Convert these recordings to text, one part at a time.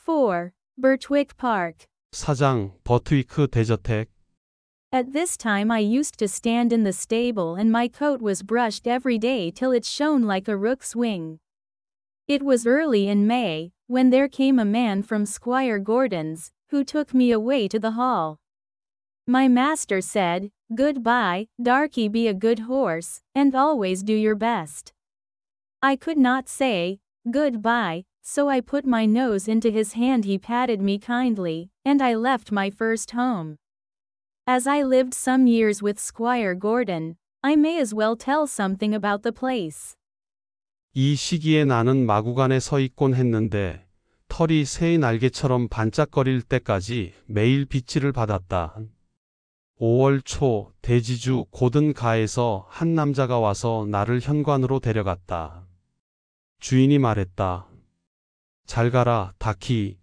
4. Birtwick Park. 사장, 버트위크 대저택. At this time I used to stand in the stable and my coat was brushed every day till it shone like a rook's wing. It was early in May, when there came a man from Squire Gordon's, who took me away to the hall. My master said, "Good-bye, Darky, be a good horse, and always do your best." I could not say, "Good-bye," so I put my nose into his hand. He patted me kindly, and I left my first home. As I lived some years with Squire Gordon, I may as well tell something about the place. 이 시기에 나는 마구간에 서 있곤 했는데 털이 새의 날개처럼 반짝거릴 때까지 매일 빗질을 받았다. 5월 초 대지주 고든가에서 한 남자가 와서 나를 현관으로 데려갔다. 주인이 말했다. 잘 가라, 다키.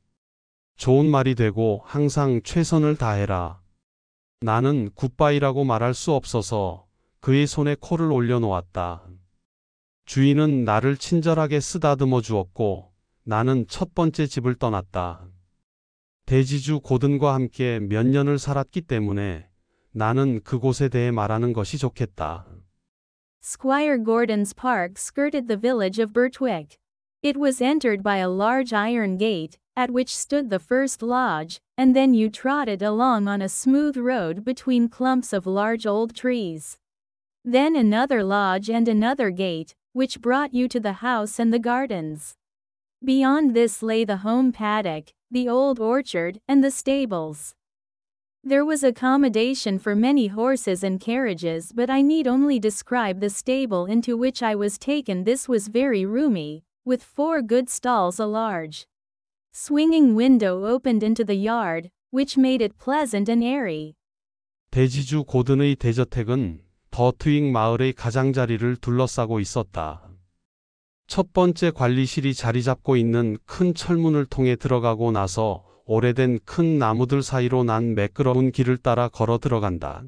좋은 말이 되고 항상 최선을 다해라. 나는 굿바이라고 말할 수 없어서 그의 손에 코를 올려놓았다. 주인은 나를 친절하게 쓰다듬어 주었고 나는 첫 번째 집을 떠났다. 대지주 고든과 함께 몇 년을 살았기 때문에 나는 그곳에 대해 말하는 것이 좋겠다. Squire Gordon's park skirted the village of Birtwick. It was entered by a large iron gate, at which stood the first lodge, and then you trotted along on a smooth road between clumps of large old trees. Then another lodge and another gate, which brought you to the house and the gardens. Beyond this lay the home paddock, the old orchard, and the stables. There was accommodation for many horses and carriages, but I need only describe the stable into which I was taken. This was very roomy, with 4 good stalls. A large swinging window opened into the yard, which made it pleasant and airy. 대지주 고든의 대저택은 버트윅 마을의 가장자리를 둘러싸고 있었다. 첫 번째 관리실이 자리 잡고 있는 큰 철문을 통해 들어가고 나서 오래된 큰 나무들 사이로 난 매끄러운 길을 따라 걸어 들어간다.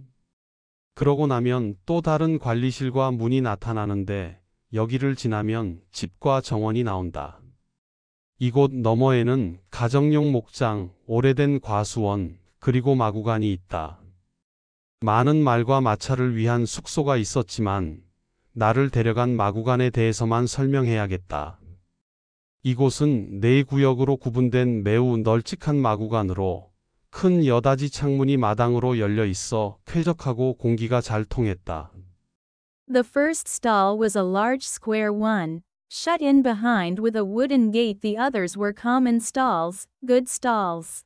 그러고 나면 또 다른 관리실과 문이 나타나는데 여기를 지나면 집과 정원이 나온다. 이곳 너머에는 가정용 목장, 오래된 과수원, 그리고 마구간이 있다. 많은 말과 마차를 위한 숙소가 있었지만 나를 데려간 마구간에 대해서만 설명해야겠다. 이곳은 4구역으로 구분된 매우 널찍한 마구간으로 큰 여닫이 창문이 마당으로 열려 있어 쾌적하고 공기가 잘 통했다. The first stall was a large square one, shut in behind with a wooden gate. The others were common stalls, good stalls,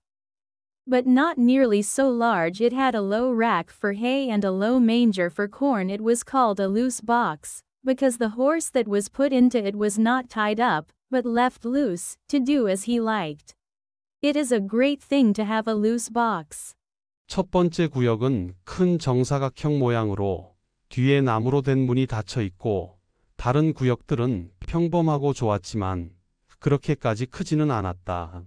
but not nearly so large. It had a low rack for hay and a low manger for corn. It was called a loose box, because the horse that was put into it was not tied up, but left loose, to do as he liked. It is a great thing to have a loose box. 첫 번째 구역은 큰 정사각형 모양으로 뒤에 나무로 된 문이 닫혀 있고 다른 구역들은 평범하고 좋았지만 그렇게까지 크지는 않았다.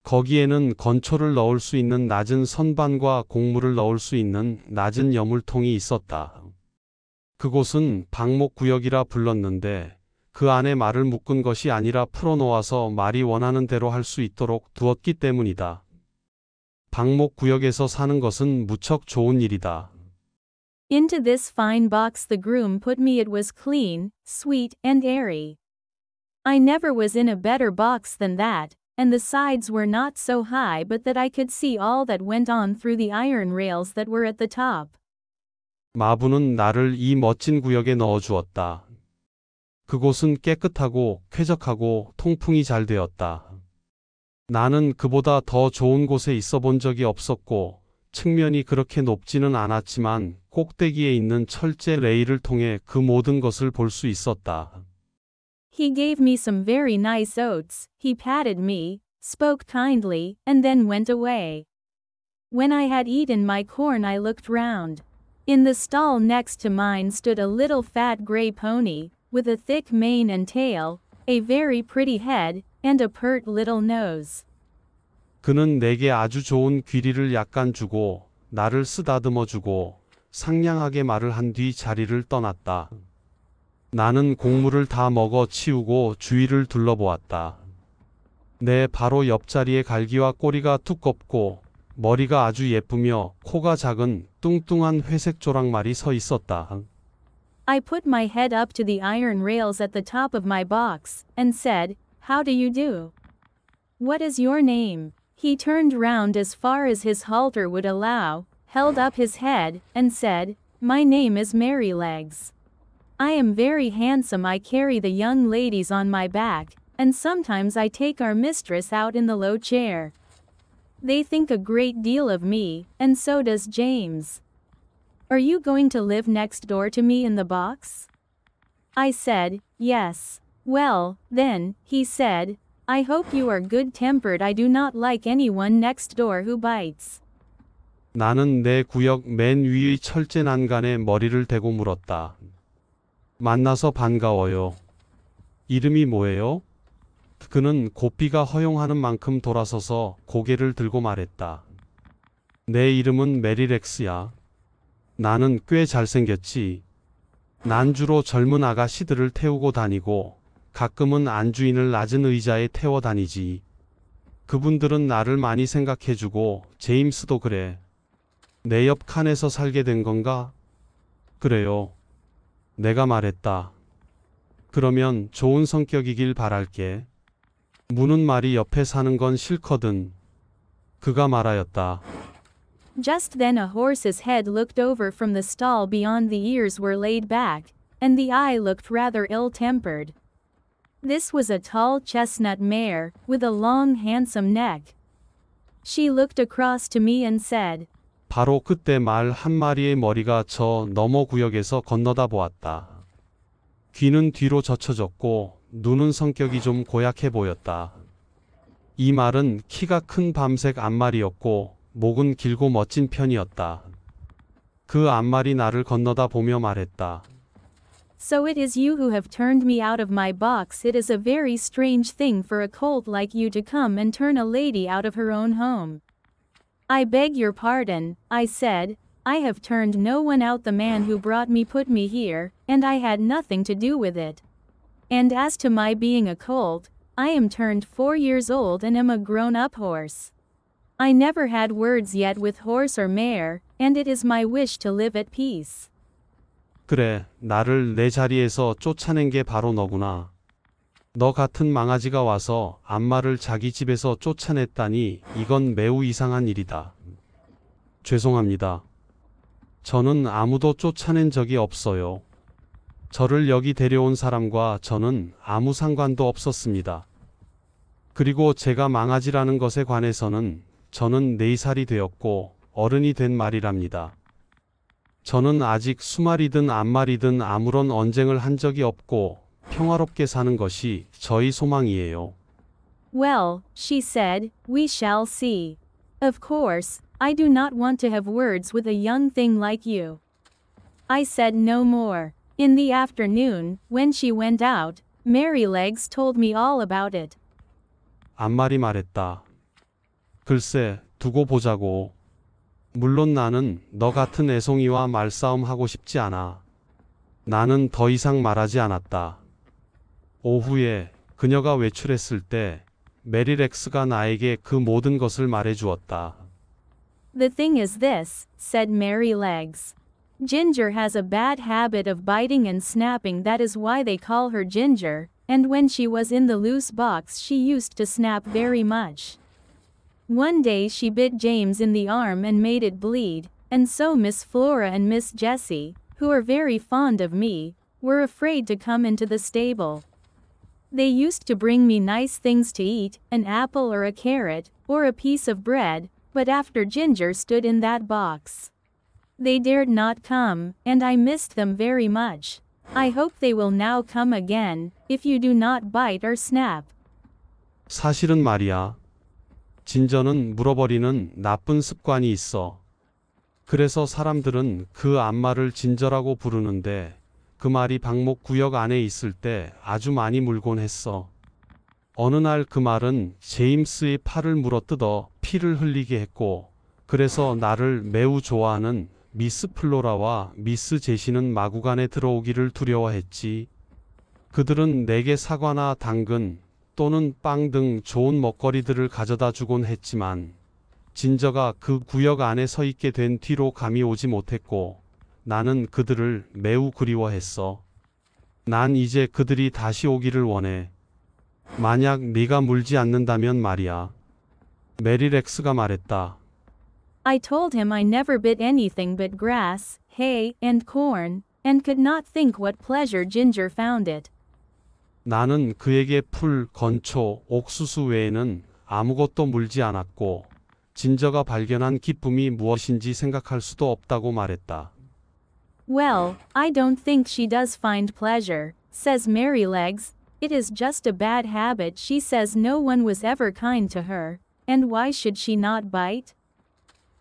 거기에는 건초를 넣을 수 있는 낮은 선반과 곡물을 넣을 수 있는 낮은 여물통이 있었다. 그곳은 방목구역이라 불렀는데 그 안에 말을 묶은 것이 아니라 풀어놓아서 말이 원하는 대로 할 수 있도록 두었기 때문이다. 방목구역에서 사는 것은 무척 좋은 일이다. Into this fine box the groom put me. It was clean, sweet, and airy. I never was in a better box than that, and the sides were not so high but that I could see all that went on through the iron rails that were at the top. 마부는 나를 이 멋진 구역에 넣어주었다. 그곳은 깨끗하고 쾌적하고 통풍이 잘 되었다. 나는 그보다 더 좋은 곳에 있어 본 적이 없었고 측면이 그렇게 높지는 않았지만 꼭대기에 있는 철제 레일을 통해 그 모든 것을 볼 수 있었다. He gave me some very nice oats, he patted me, spoke kindly, and then went away. When I had eaten my corn I looked round. In the stall next to mine stood a little fat gray pony, with a thick mane and tail, a very pretty head, and a pert little nose. 그는 내게 아주 좋은 귀리를 약간 주고 나를 쓰다듬어 주고 상냥하게 말을 한 뒤 자리를 떠났다. 나는 곡물을 다 먹어 치우고 주위를 둘러보았다. 내 바로 옆자리에 갈기와 꼬리가 두껍고 머리가 아주 예쁘며 코가 작은 뚱뚱한 회색 조랑말이 서 있었다. I put my head up to the iron rails at the top of my box, and said, "How do you do? What is your name?" He turned round as far as his halter would allow, held up his head, and said, "My name is Merrylegs. I am very handsome. I carry the young ladies on my back, and sometimes I take our mistress out in the low chair. They think a great deal of me, and so does James. Are you going to live next door to me in the box?" I said, "Yes." "Well, then," he said, "I hope you are good-tempered. I do not like anyone next door who bites." 나는 내 구역 맨 위의 철제 난간에 머리를 대고 물었다. 만나서 반가워요. 이름이 뭐예요? 그는 고삐가 허용하는 만큼 돌아서서 고개를 들고 말했다. 내 이름은 메리렉스야. 나는 꽤 잘생겼지. 난 주로 젊은 아가씨들을 태우고 다니고 가끔은 안주인을 낮은 의자에 태워 다니지. 그분들은 나를 많이 생각해주고 제임스도 그래. 내 옆 칸에서 살게 된 건가? 그래요. 내가 말했다. 그러면 좋은 성격이길 바랄게. 무는 말이 옆에 사는 건 싫거든. 그가 말하였다. Just then a horse's head looked over from the stall beyond. The ears were laid back, and the eye looked rather ill-tempered. This was a tall chestnut mare, with a long handsome neck. She looked across to me and said, 바로 그때 말 한 마리의 머리가 저 너머 구역에서 건너다 보았다. 귀는 뒤로 젖혀졌고 눈은 성격이 좀 고약해 보였다. 이 말은 키가 큰 밤색 암말이었고 목은 길고 멋진 편이었다. 그 암말이 나를 건너다 보며 말했다. "So it is you who have turned me out of my box. It is a very strange thing for a colt like you to come and turn a lady out of her own home." "I beg your pardon," I said. "I have turned no one out. The man who brought me put me here, and I had nothing to do with it. And as to my being a colt, I am turned 4 years old and am a grown-up horse. I never had words yet with horse or mare, and it is my wish to live at peace." 그래, 나를 내 자리에서 쫓아낸 게 바로 너구나. 너 같은 망아지가 와서 암말을 자기 집에서 쫓아냈다니 이건 매우 이상한 일이다. 죄송합니다. 저는 아무도 쫓아낸 적이 없어요. 저를 여기 데려온 사람과 저는 아무 상관도 없었습니다. 그리고 제가 망아지라는 것에 관해서는 저는 4살이 되었고 어른이 된 말이랍니다. 저는 아직 수말이든 암말이든 아무런 언쟁을 한 적이 없고 평화롭게 사는 것이 저희 소망이에요. "Well," she said, "we shall see. Of course, I do not want to have words with a young thing like you." I said no more. In the afternoon, when she went out, Merrylegs told me all about it. 암말이 말했다. 글쎄, 두고 보자고. 물론 나는 너 같은 애송이와 말싸움 하고 싶지 않아. 나는 더 이상 말하지 않았다. 오후에 그녀가 외출했을 때 메리렉스가 나에게 그 모든 것을 말해 주었다. "The thing is this," said Merrylegs. "Ginger has a bad habit of biting and snapping. That is why they call her Ginger, and when she was in the loose box she used to snap very much. One day she bit James in the arm and made it bleed, and so Miss Flora and Miss Jessie, who are very fond of me, were afraid to come into the stable. They used to bring me nice things to eat, an apple or a carrot, or a piece of bread, but after Ginger stood in that box, they dared not come, and I missed them very much. I hope they will now come again, if you do not bite or snap." 사실은 말이야. 진저는 물어버리는 나쁜 습관이 있어. 그래서 사람들은 그 암말을 진저라고 부르는데 그 말이 방목 구역 안에 있을 때 아주 많이 물곤 했어. 어느 날 그 말은 제임스의 팔을 물어뜯어 피를 흘리게 했고 그래서 나를 매우 좋아하는 미스 플로라와 미스 제시는 마구간에 들어오기를 두려워했지. 그들은 내게 사과나 당근, 또는 빵 등 좋은 먹거리들을 가져다 주곤 했지만 진저가 그 구역 안에 서 있게 된 뒤로 감이 오지 못했고 나는 그들을 매우 그리워했어. 난 이제 그들이 다시 오기를 원해. 만약 네가 물지 않는다면 말이야. 메리 렉스가 말했다. I told him I never bit anything but grass, hay, and corn, and could not think what pleasure Ginger found it. 나는 그에게 풀, 건초, 옥수수 외에는 아무것도 물지 않았고 진저가 발견한 기쁨이 무엇인지 생각할 수도 없다고 말했다. Well, I don't think she does find pleasure, says Merrylegs. It is just a bad habit. She says no one was ever kind to her, and why should she not bite?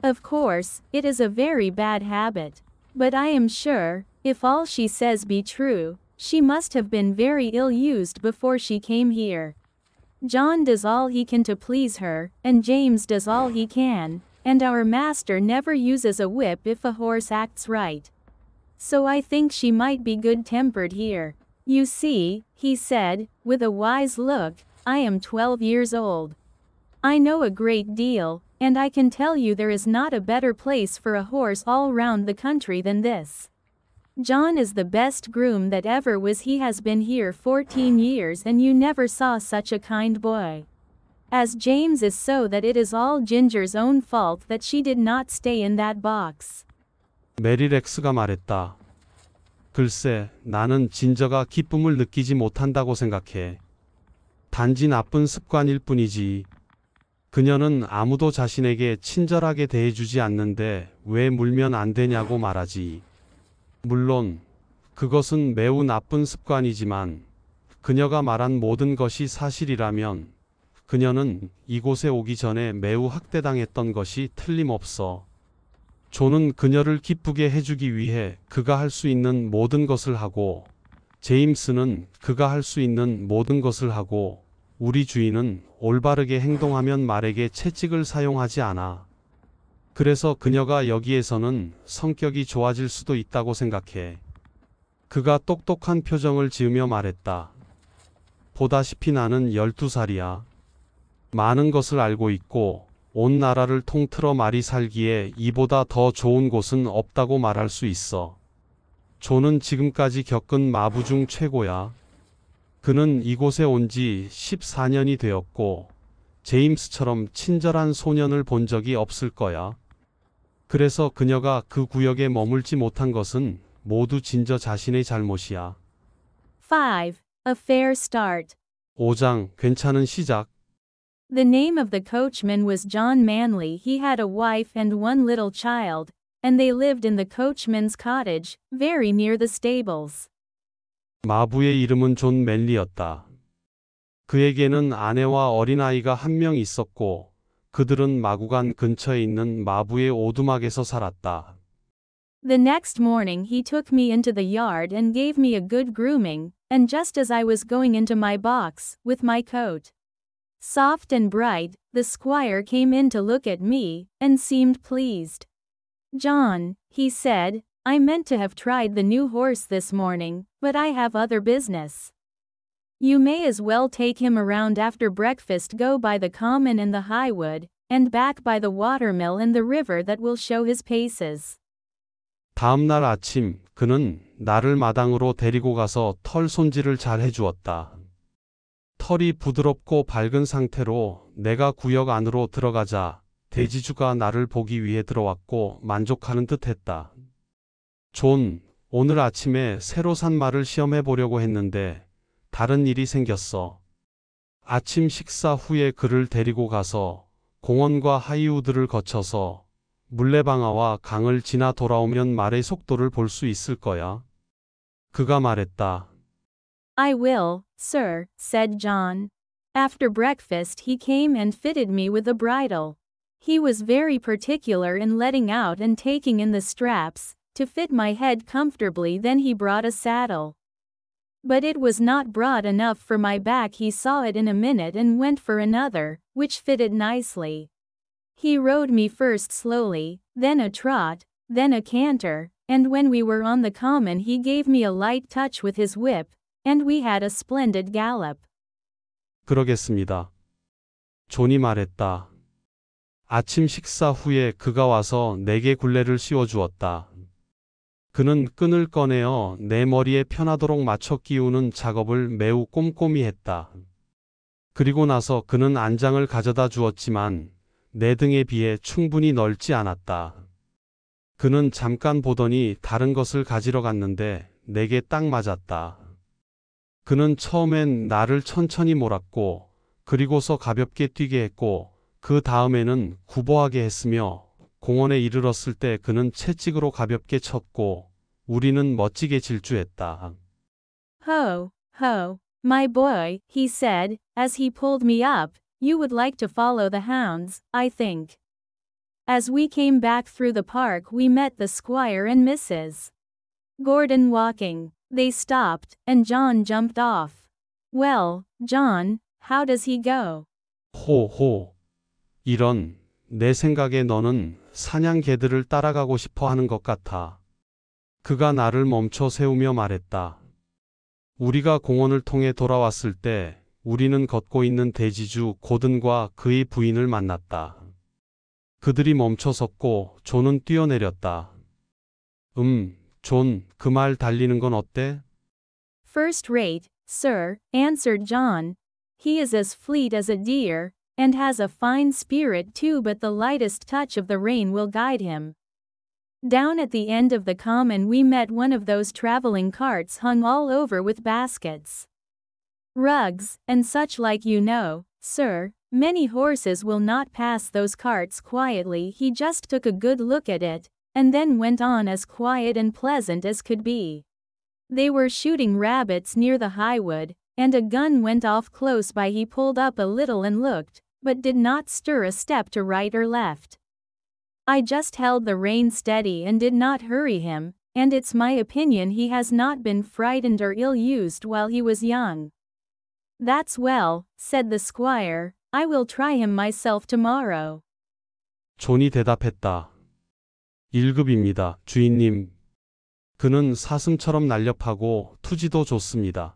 Of course, it is a very bad habit. But I am sure, if all she says be true, she must have been very ill-used before she came here. John does all he can to please her, and James does all he can, and our master never uses a whip if a horse acts right. So I think she might be good-tempered here. You see, he said, with a wise look, I am 12 years old. I know a great deal, and I can tell you there is not a better place for a horse all round the country than this. John is the best groom that ever was. He has been here 14 years and you never saw such a kind boy. As James is so that it is all Ginger's own fault that she did not stay in that box. 메리 렉스가 말했다. 글쎄, 나는 진저가 기쁨을 느끼지 못한다고 생각해. 단지 나쁜 습관일 뿐이지. 그녀는 아무도 자신에게 친절하게 대해주지 않는데 왜 물면 안 되냐고 말하지. 물론 그것은 매우 나쁜 습관이지만 그녀가 말한 모든 것이 사실이라면 그녀는 이곳에 오기 전에 매우 학대당했던 것이 틀림없어. 존은 그녀를 기쁘게 해주기 위해 그가 할 수 있는 모든 것을 하고 제임스는 그가 할 수 있는 모든 것을 하고 우리 주인은 올바르게 행동하면 말에게 채찍을 사용하지 않아. 그래서 그녀가 여기에서는 성격이 좋아질 수도 있다고 생각해. 그가 똑똑한 표정을 지으며 말했다. 보다시피 나는 12살이야. 많은 것을 알고 있고 온 나라를 통틀어 말이 살기에 이보다 더 좋은 곳은 없다고 말할 수 있어. 존은 지금까지 겪은 마부 중 최고야. 그는 이곳에 온 지 14년이 되었고 제임스처럼 친절한 소년을 본 적이 없을 거야. 그래서 그녀가 그 구역에 머물지 못한 것은 모두 진저 자신의 잘못이야. 5. A fair start. 5장 괜찮은 시작. The name of the coachman was John Manley. He had a wife and one little child, and they lived in the coachman's cottage, very near the stables. 마부의 이름은 존 맨리였다. 그에게는 아내와 어린아이가 한 명 있었고 그들은 마구간 근처에 있는 마부의 오두막에서 살았다. The next morning he took me into the yard and gave me a good grooming, and just as I was going into my box, with my coat soft and bright, the squire came in to look at me, and seemed pleased. John, he said, I meant to have tried the new horse this morning, but I have other business. You may as well take him around after breakfast. Go by the common and the highwood, and back by the watermill and the river. That will show his paces. 다음 날 아침 그는 나를 마당으로 데리고 가서 털 손질을 잘 해주었다. 털이 부드럽고 밝은 상태로 내가 구역 안으로 들어가자 대지주가 나를 보기 위해 들어왔고 만족하는 듯 했다. 존, 오늘 아침에 새로 산 말을 시험해 보려고 했는데 다른 일이 생겼어. 아침 식사 후에 그를 데리고 가서 공원과 하이우드를 거쳐서 물레방아와 강을 지나 돌아오면 말의 속도를 볼 수 있을 거야. 그가 말했다. I will, sir, said John. After breakfast he came and fitted me with a bridle. He was very particular in letting out and taking in the straps, to fit my head comfortably. Then he brought a saddle. But it was not broad enough for my back. He saw it in a minute and went for another, which fitted nicely. He rode me first slowly, then a trot, then a canter, and when we were on the common he gave me a light touch with his whip, and we had a splendid gallop. 그러겠습니다. 존이 말했다. 아침 식사 후에 그가 와서 내게 굴레를 씌워주었다. 그는 끈을 꺼내어 내 머리에 편하도록 맞춰 끼우는 작업을 매우 꼼꼼히 했다. 그리고 나서 그는 안장을 가져다 주었지만 내 등에 비해 충분히 넓지 않았다. 그는 잠깐 보더니 다른 것을 가지러 갔는데 내게 딱 맞았다. 그는 처음엔 나를 천천히 몰았고 그리고서 가볍게 뛰게 했고 그 다음에는 구보하게 했으며 공원에 이르렀을 때 그는 채찍으로 가볍게 쳤고 우리는 멋지게 질주했다. Ho, ho, my boy, he said, as he pulled me up, you would like to follow the hounds, I think. As we came back through the park we met the Squire and Mrs. Gordon walking. They stopped, and John jumped off. Well, John, how does he go? 호호. 이런, 내 생각에 너는 사냥 개들을 따라가고 싶어 하는 것 같아. 그가 나를 멈춰 세우며 말했다. 우리가 공원을 통해 돌아왔을 때 우리는 걷고 있는 대지주 고든과 그의 부인을 만났다. 그들이 멈춰 섰고 존은 뛰어내렸다. 존, 그 말 달리는 건 어때? First rate, sir, answered John. He is as fleet as a deer, and has a fine spirit too, but the lightest touch of the rein will guide him. Down at the end of the common we met one of those traveling carts hung all over with baskets, rugs, and such like, you know, sir. Many horses will not pass those carts quietly. He just took a good look at it, and then went on as quiet and pleasant as could be. They were shooting rabbits near the highwood, and a gun went off close by. He pulled up a little and looked, but did not stir a step to right or left. I just held the rein steady and did not hurry him, and it's my opinion he has not been frightened or ill-used while he was young. That's well, said the squire. I will try him myself tomorrow. 존이 대답했다. 1급입니다, 주인님. 그는 사슴처럼 날렵하고 투지도 좋습니다.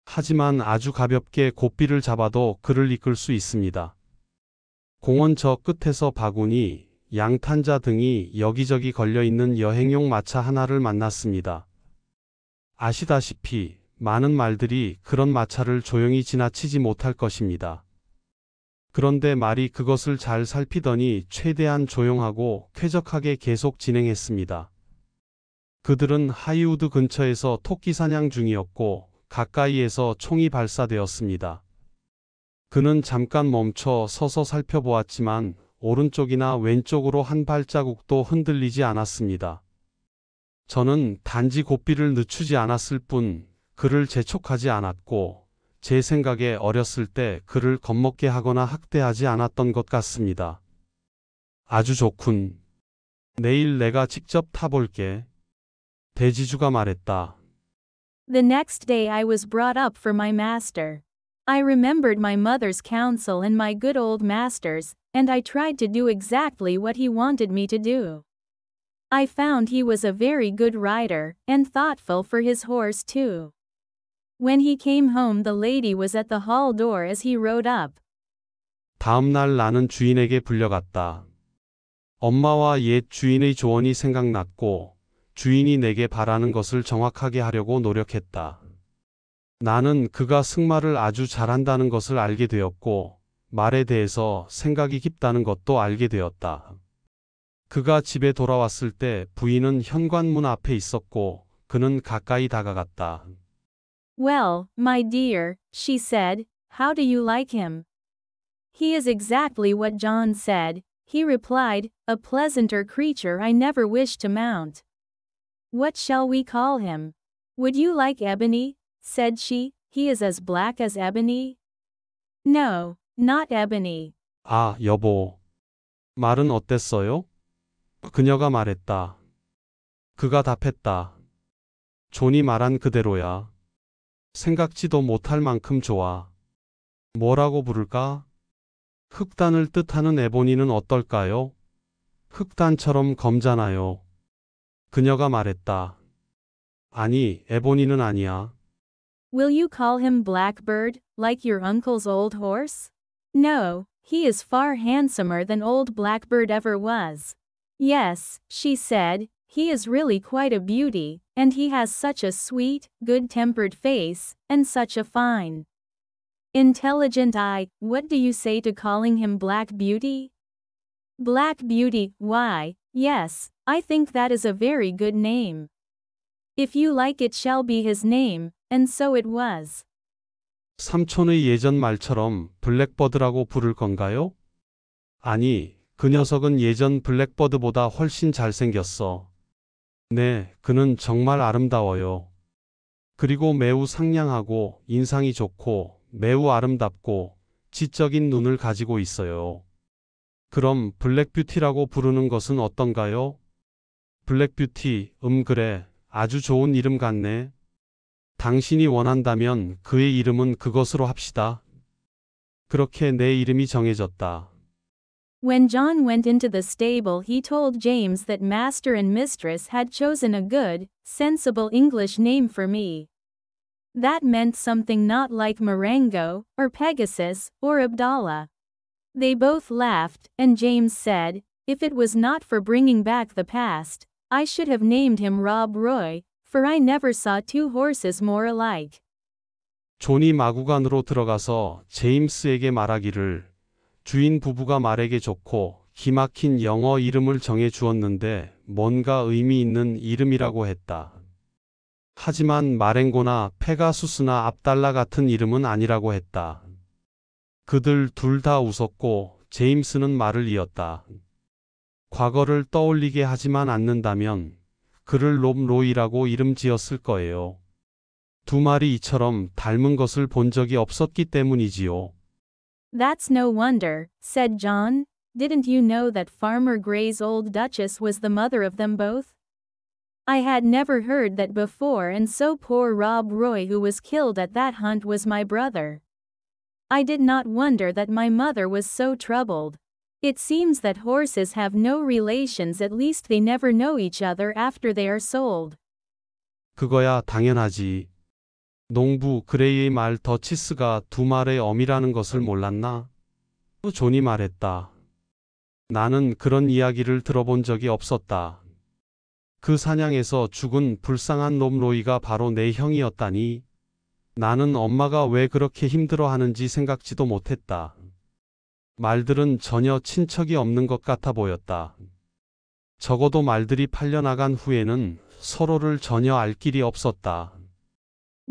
하지만 아주 가볍게 고삐를 잡아도 그를 이끌 수 있습니다. 공원 저 끝에서 바구니, 양탄자 등이 여기저기 걸려있는 여행용 마차 하나를 만났습니다. 아시다시피 많은 말들이 그런 마차를 조용히 지나치지 못할 것입니다. 그런데 말이 그것을 잘 살피더니 최대한 조용하고 쾌적하게 계속 진행했습니다. 그들은 하이우드 근처에서 토끼 사냥 중이었고 가까이에서 총이 발사되었습니다. 그는 잠깐 멈춰 서서 살펴보았지만 오른쪽이나 왼쪽으로 한 발자국도 흔들리지 않았습니다. 저는 단지 고삐를 늦추지 않았을 뿐 그를 재촉하지 않았고 제 생각에 어렸을 때 그를 겁먹게 하거나 학대하지 않았던 것 같습니다. 아주 좋군. 내일 내가 직접 타볼게. 대지주가 말했다. The next day I was brought up for my master. I remembered my mother's counsel and my good old master's, and I tried to do exactly what he wanted me to do. I found he was a very good rider, and thoughtful for his horse too. When he came home the lady was at the hall door as he rode up. 다음 날 나는 주인에게 불려갔다. 엄마와 옛 주인의 조언이 생각났고 주인이 내게 바라는 것을 정확하게 하려고 노력했다. 나는 그가 승마를 아주 잘한다는 것을 알게 되었고 말에 대해서 생각이 깊다는 것도 알게 되었다. 그가 집에 돌아왔을 때 부인은 현관문 앞에 있었고 그는 가까이 다가갔다. Well, my dear, she said, how do you like him? He is exactly what John said, he replied, a pleasanter creature I never wish to mount. What shall we call him? Would you like Ebony? Said she. He is as black as ebony? No, not ebony. 아, 여보. 말은 어땠어요? 그녀가 말했다. 그가 답했다. 존이 말한 그대로야. 생각지도 못할 만큼 좋아. 뭐라고 부를까? 흑단을 뜻하는 에보니는 어떨까요? 흑단처럼 검잖아요. 그녀가 말했다. 아니, 에보니는 아니야. Will you call him Blackbird, like your uncle's old horse? No, he is far handsomer than old Blackbird ever was. Yes, she said, he is really quite a beauty, and he has such a sweet, good-tempered face, and such a fine, intelligent eye. What do you say to calling him Black Beauty? Black Beauty, why, yes, I think that is a very good name. If you like, it shall be his name, and so it was. 삼촌의 예전 말처럼 블랙버드라고 부를 건가요? 아니, 그 녀석은 예전 블랙버드보다 훨씬 잘생겼어. 네, 그는 정말 아름다워요. 그리고 매우 상냥하고 인상이 좋고 매우 아름답고 지적인 눈을 가지고 있어요. 그럼 블랙뷰티라고 부르는 것은 어떤가요? 블랙뷰티, 그래. 아주 좋은 이름 같네. 당신이 원한다면 그의 이름은 그것으로 합시다. 그렇게 내 이름이 정해졌다. When John went into the stable, he told James that master and mistress had chosen a good, sensible English name for me. That meant something not like Marengo, or Pegasus, or Abdallah. They both laughed, and James said, if it was not for bringing back the past, I should have named him Rob Roy, for I never saw two horses more alike. 존이 마구간으로 들어가서 제임스에게 말하기를 주인 부부가 말에게 좋고 기막힌 영어 이름을 정해 주었는데 뭔가 의미 있는 이름이라고 했다. 하지만 마렌고나 페가수스나 압달라 같은 이름은 아니라고 했다. 그들 둘 다 웃었고 제임스는 말을 이었다. 과거를 떠올리게 하지만 않는다면 그를 롭 로이라고 이름 지었을 거예요. 두 마리 이처럼 닮은 것을 본 적이 없었기 때문이지요. That's no wonder, said John. Didn't you know that Farmer Gray's old Duchess was the mother of them both? I had never heard that before, and so poor Rob Roy, who was killed at that hunt, was my brother. I did not wonder that my mother was so troubled. It seems that horses have no relations, at least they never know each other after they are sold. 그거야 당연하지. 농부 그레이의 말 더치스가 두 말의 어미라는 것을 몰랐나? 존이 말했다. 나는 그런 이야기를 들어본 적이 없었다. 그 사냥에서 죽은 불쌍한 놈 로이가 바로 내 형이었다니. 나는 엄마가 왜 그렇게 힘들어하는지 생각지도 못했다. 말들은 전혀 친척이 없는 것 같아 보였다. 적어도 말들이 팔려나간 후에는 서로를 전혀 알 길이 없었다.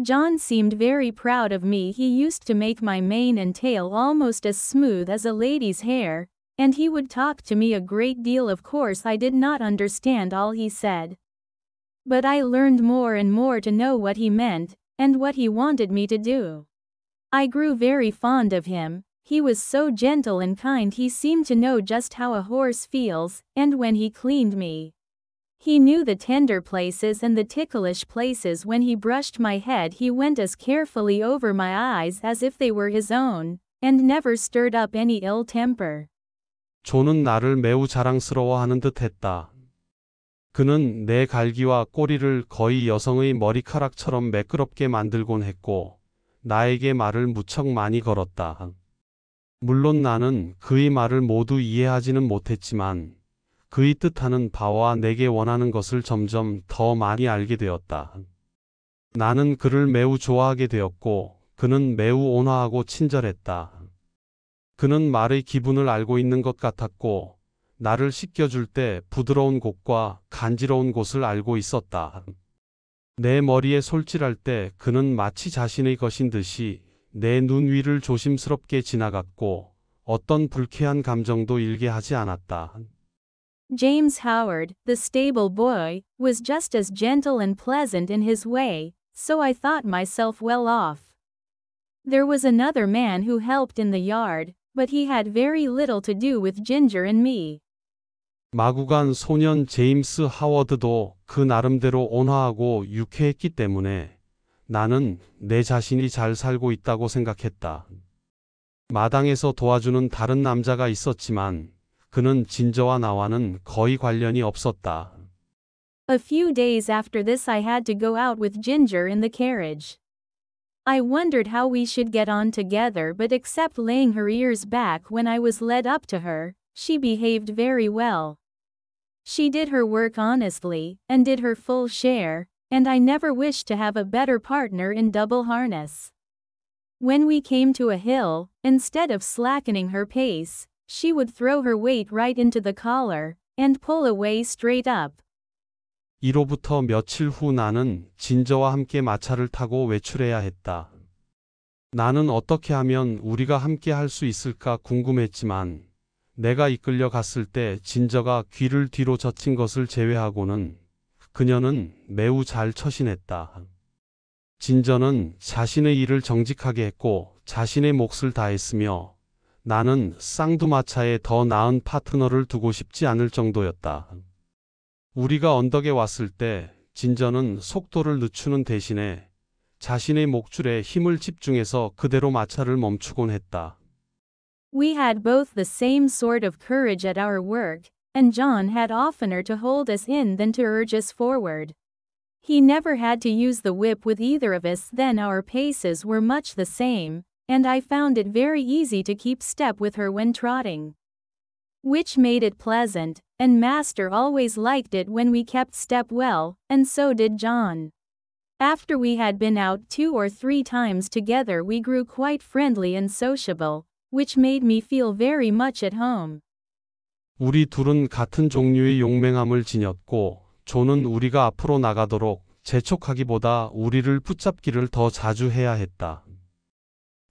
John seemed very proud of me. He used to make my mane and tail almost as smooth as a lady's hair, and he would talk to me a great deal. Of course, I did not understand all he said. But I learned more and more to know what he meant, and what he wanted me to do. I grew very fond of him. He was so gentle and kind. He seemed to know just how a horse feels, and when he cleaned me, he knew the tender places and the ticklish places. When he brushed my head, he went as carefully over my eyes as if they were his own, and never stirred up any ill temper. 존은 나를 매우 자랑스러워하는 듯 했다. 그는 내 갈기와 꼬리를 거의 여성의 머리카락처럼 매끄럽게 만들곤 했고, 나에게 말을 무척 많이 걸었다. 물론 나는 그의 말을 모두 이해하지는 못했지만, 그의 뜻하는 바와 내게 원하는 것을 점점 더 많이 알게 되었다. 나는 그를 매우 좋아하게 되었고, 그는 매우 온화하고 친절했다. 그는 말의 기분을 알고 있는 것 같았고, 나를 씻겨줄 때 부드러운 곳과 간지러운 곳을 알고 있었다. 내 머리에 솔질할 때 그는 마치 자신의 것인 듯이 내 눈 위를 조심스럽게 지나갔고, 어떤 불쾌한 감정도 일게 하지 않았다. James Howard, the stable boy, was just as gentle and pleasant in his way, so I thought myself well off. There was another man who helped in the yard, but he had very little to do with Ginger and me. 마구간 소년 제임스 하워드도 그 나름대로 온화하고 유쾌했기 때문에 나는 내 자신이 잘 살고 있다고 생각했다. 마당에서 도와주는 다른 남자가 있었지만 그는 진저와 나와는 거의 관련이 없었다. A few days after this, I had to go out with Ginger in the carriage. I wondered how we should get on together, but except laying her ears back when I was led up to her, she behaved very well. She did her work honestly, and did her full share, and I never wished to have a better partner in double harness. When we came to a hill, instead of slackening her pace, she would throw her weight right into the collar, and pull away straight up. 이로부터 며칠 후 나는 진저와 함께 마차를 타고 외출해야 했다. 나는 어떻게 하면 우리가 함께 할 수 있을까 궁금했지만 내가 이끌려 갔을 때 진저가 귀를 뒤로 젖힌 것을 제외하고는 그녀는 매우 잘 처신했다. 진저는 자신의 일을 정직하게 했고 자신의 몫을 다했으며 나는 쌍두마차에 더 나은 파트너를 두고 싶지 않을 정도였다. 우리가 언덕에 왔을 때 진저는 속도를 늦추는 대신에 자신의 목줄에 힘을 집중해서 그대로 마차를 멈추곤 했다. We had both the same sort of courage at our work, and John had oftener to hold us in than to urge us forward. He never had to use the whip with either of us, then our paces were much the same, and I found it very easy to keep step with her when trotting. Which made it pleasant, and Master always liked it when we kept step well, and so did John. After we had been out 2 or 3 times together we grew quite friendly and sociable, which made me feel very much at home. 우리 둘은 같은 종류의 용맹함을 지녔고 존은 우리가 앞으로 나가도록 재촉하기보다 우리를 붙잡기를 더 자주 해야 했다.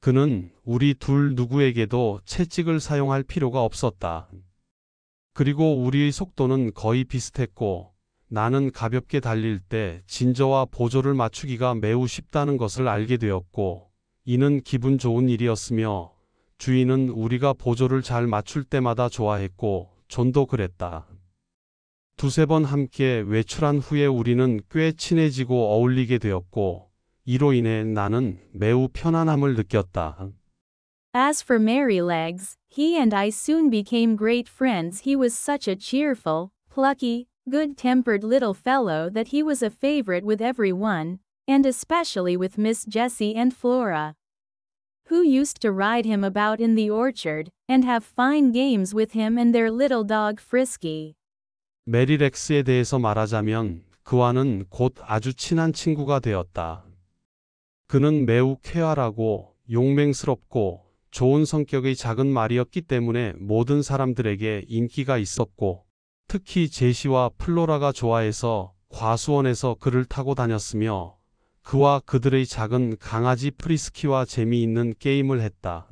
그는 우리 둘 누구에게도 채찍을 사용할 필요가 없었다. 그리고 우리의 속도는 거의 비슷했고 나는 가볍게 달릴 때 진저와 보조를 맞추기가 매우 쉽다는 것을 알게 되었고 이는 기분 좋은 일이었으며 주인은 우리가 보조를 잘 맞출 때마다 좋아했고 존도 그랬다. 2~3번 함께 외출한 후에 우리는 꽤 친해지고 어울리게 되었고 이로 인해 나는 매우 편안함을 느꼈다. As for Merrylegs, he and I soon became great friends. He was such a cheerful, plucky, good-tempered little fellow that he was a favorite with everyone, and especially with Miss Jessie and Flora, who used to ride him about in the orchard, and have fine games with him and their little dog Frisky. 메리렉스에 대해서 말하자면 그와는 곧 아주 친한 친구가 되었다. 그는 매우 쾌활하고 용맹스럽고 좋은 성격의 작은 말이었기 때문에 모든 사람들에게 인기가 있었고 특히 제시와 플로라가 좋아해서 과수원에서 그를 타고 다녔으며 그와 그들의 작은 강아지 프리스키와 재미있는 게임을 했다.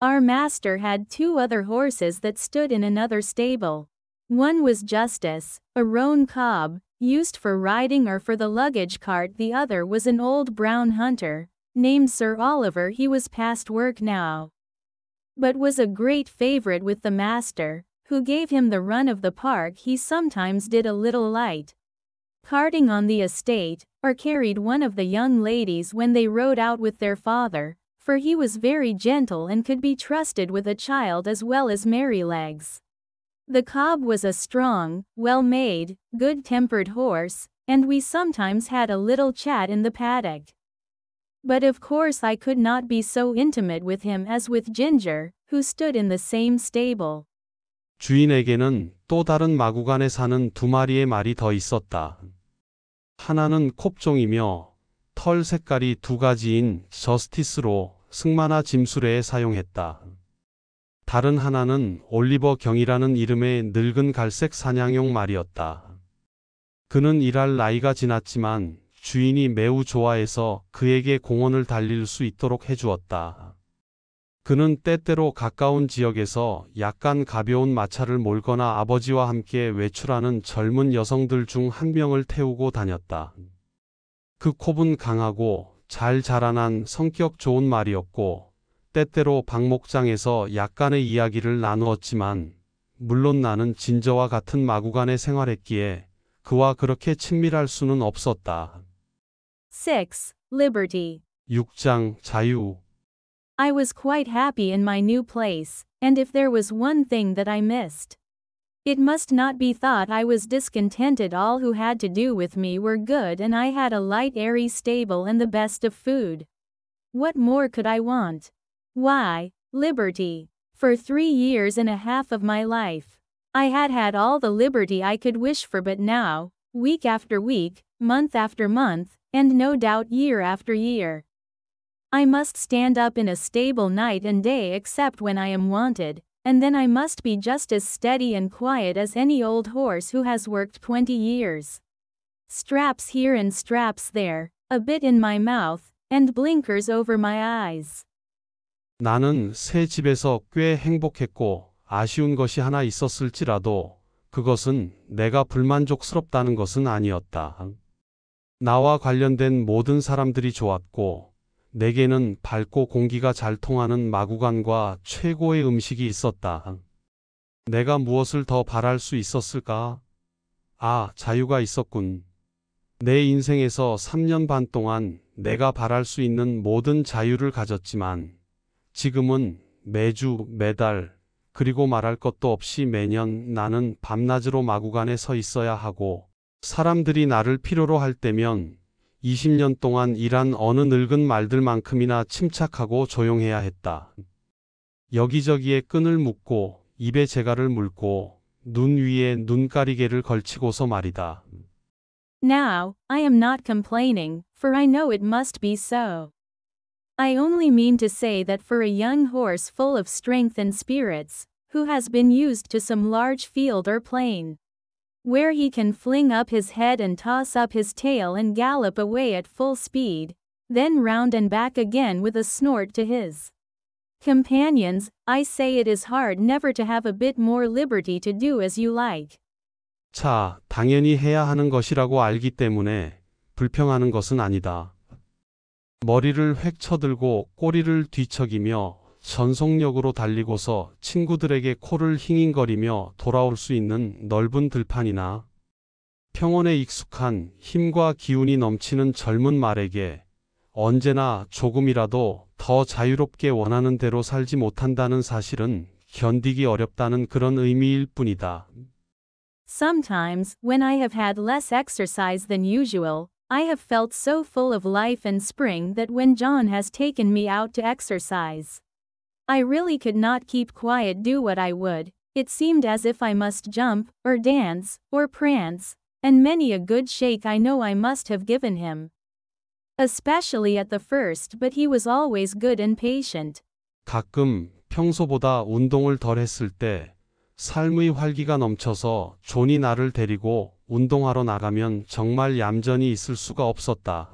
Our master had 2 other horses that stood in another stable. One was Justice, a roan cob, used for riding or for the luggage cart. The other was an old brown hunter, named Sir Oliver. He was past work now, but was a great favorite with the master, who gave him the run of the park. He sometimes did a little light carting on the estate, or carried one of the young ladies when they rode out with their father, for he was very gentle and could be trusted with a child as well as Merrylegs. The cob was a strong, well-made, good-tempered horse, and we sometimes had a little chat in the paddock. But of course I could not be so intimate with him as with Ginger, who stood in the same stable. 주인에게는 또 다른 마구간에 사는 2마리의 말이 더 있었다. 하나는 콥종이며 털 색깔이 2가지인 저스티스로 승마나 짐수레에 사용했다. 다른 하나는 올리버 경이라는 이름의 늙은 갈색 사냥용 말이었다. 그는 일할 나이가 지났지만 주인이 매우 좋아해서 그에게 공원을 달릴 수 있도록 해주었다. 그는 때때로 가까운 지역에서 약간 가벼운 마차를 몰거나 아버지와 함께 외출하는 젊은 여성들 중 한 명을 태우고 다녔다. 그 콥은 강하고 잘 자라난 성격 좋은 말이었고 때때로 박목장에서 약간의 이야기를 나누었지만 물론 나는 진저와 같은 마구간에 생활했기에 그와 그렇게 친밀할 수는 없었다. 6. Liberty. 6장 자유. I was quite happy in my new place, and if there was one thing that I missed, it must not be thought I was discontented. All who had to do with me were good, and I had a light airy stable and the best of food. What more could I want? Why, liberty. For 3 years and a half of my life, I had had all the liberty I could wish for, but now, week after week, month after month, and no doubt year after year, I must stand up in a stable night and day except when I am wanted, and then I must be just as steady and quiet as any old horse who has worked 20 years. Straps here and straps there, a bit in my mouth, and blinkers over my eyes. 나는 새 집에서 꽤 행복했고 아쉬운 것이 하나 있었을지라도 그것은 내가 불만족스럽다는 것은 아니었다. 나와 관련된 모든 사람들이 좋았고 내게는 밝고 공기가 잘 통하는 마구간과 최고의 음식이 있었다. 내가 무엇을 더 바랄 수 있었을까? 아, 자유가 있었군. 내 인생에서 3년 반 동안 내가 바랄 수 있는 모든 자유를 가졌지만 지금은 매주, 매달, 그리고 말할 것도 없이 매년 나는 밤낮으로 마구간에 서 있어야 하고 사람들이 나를 필요로 할 때면 20년 동안 일한 어느 늙은 말들만큼이나 침착하고 조용해야 했다. 여기저기에 끈을 묶고 입에 재갈을 물고 눈 위에 눈가리개를 걸치고서 말이다. Now, I am not complaining, for I know it must be so. I only mean to say that for a young horse full of strength and spirits, who has been used to some large field or plain, where he can fling up his head and toss up his tail and gallop away at full speed, then round and back again with a snort to his companions, I say it is hard never to have a bit more liberty to do as you like. 자, 당연히 해야 하는 것이라고 알기 때문에 불평하는 것은 아니다. 머리를 획 쳐들고 꼬리를 뒤척이며 전속력으로 달리고서 친구들에게 코를 힝잉거리며 돌아올 수 있는 넓은 들판이나 평원에 익숙한 힘과 기운이 넘치는 젊은 말에게 언제나 조금이라도 더 자유롭게 원하는 대로 살지 못한다는 사실은 견디기 어렵다는 그런 의미일 뿐이다. Sometimes, when I have had less exercise than usual, I have felt so full of life and spring that when John has taken me out to exercise, I really could not keep quiet, do what I would. It seemed as if I must jump, or dance, or prance, and many a good shake I know I must have given him. Especially at the first, but he was always good and patient. 가끔 평소보다 운동을 덜 했을 때 삶의 활기가 넘쳐서 존이 나를 데리고 운동하러 나가면 정말 얌전히 있을 수가 없었다.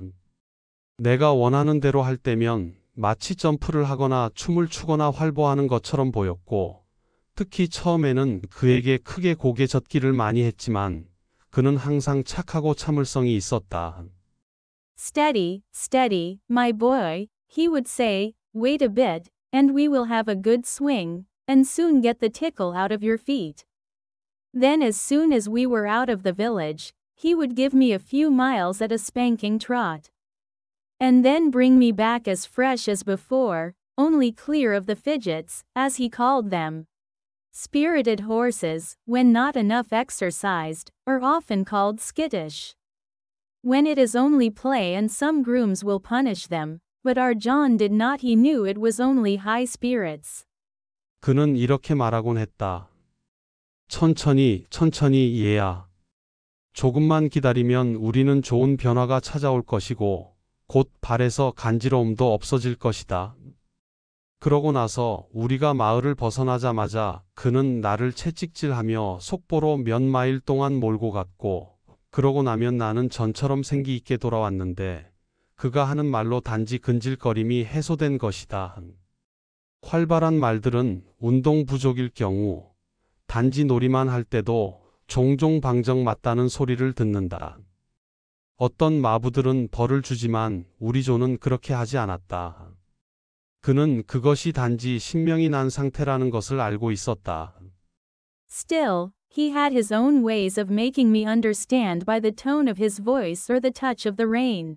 내가 원하는 대로 할 때면 마치 점프를 하거나 춤을 추거나 활보하는 것처럼 보였고 특히 처음에는 그에게 크게 고개 젓기를 많이 했지만 그는 항상 착하고 참을성이 있었다. Steady, steady, my boy, he would say, wait a bit, and we will have a good swing, and soon get the tickle out of your feet. Then as soon as we were out of the village, he would give me a few miles at a spanking trot. And then bring me back as fresh as before, only clear of the fidgets, as he called them. Spirited horses, when not enough exercised, are often called skittish. When it is only play and some grooms will punish them, but our John did not, he knew it was only high spirits. 그는 이렇게 말하곤 했다. 천천히, 천천히 얘야. 조금만 기다리면 우리는 좋은 변화가 찾아올 것이고 곧 발에서 간지러움도 없어질 것이다. 그러고 나서 우리가 마을을 벗어나자마자 그는 나를 채찍질하며 속보로 몇 마일 동안 몰고 갔고 그러고 나면 나는 전처럼 생기 있게 돌아왔는데 그가 하는 말로 단지 근질거림이 해소된 것이다. 활발한 말들은 운동 부족일 경우 단지 놀이만 할 때도 종종 방정 맞다는 소리를 듣는다. 어떤 마부들은 벌을 주지만 우리 조는 그렇게 하지 않았다. 그는 그것이 단지 신명이 난 상태라는 것을 알고 있었다. Still, he had his own ways of making me understand by the tone of his voice or the touch of the rein.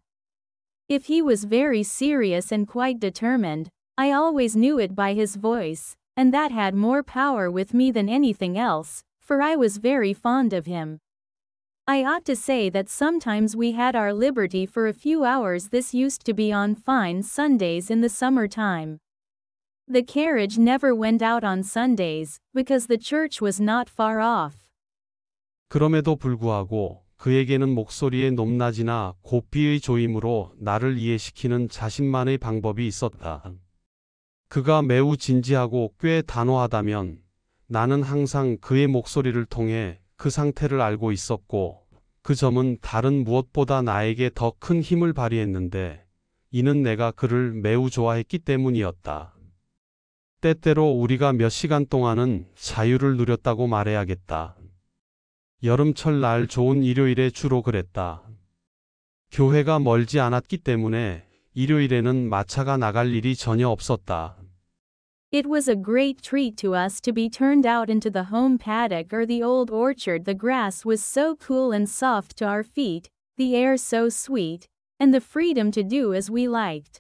If he was very serious and quite determined, I always knew it by his voice, and that had more power with me than anything else, for I was very fond of him. I ought to say that sometimes we had our liberty for a few hours. This used to be on fine Sundays in the summertime. The carriage never went out on Sundays, because the church was not far off. 그럼에도 불구하고 그에게는 목소리의 높낮이나 고삐의 조임으로 나를 이해시키는 자신만의 방법이 있었다. 그가 매우 진지하고 꽤 단호하다면 나는 항상 그의 목소리를 통해 그 상태를 알고 있었고 그 점은 다른 무엇보다 나에게 더 큰 힘을 발휘했는데 이는 내가 그를 매우 좋아했기 때문이었다. 때때로 우리가 몇 시간 동안은 자유를 누렸다고 말해야겠다. 여름철 날 좋은 일요일에 주로 그랬다. 교회가 멀지 않았기 때문에 일요일에는 마차가 나갈 일이 전혀 없었다. It was a great treat to us to be turned out into the home paddock or the old orchard. The grass was so cool and soft to our feet, the air so sweet, and the freedom to do as we liked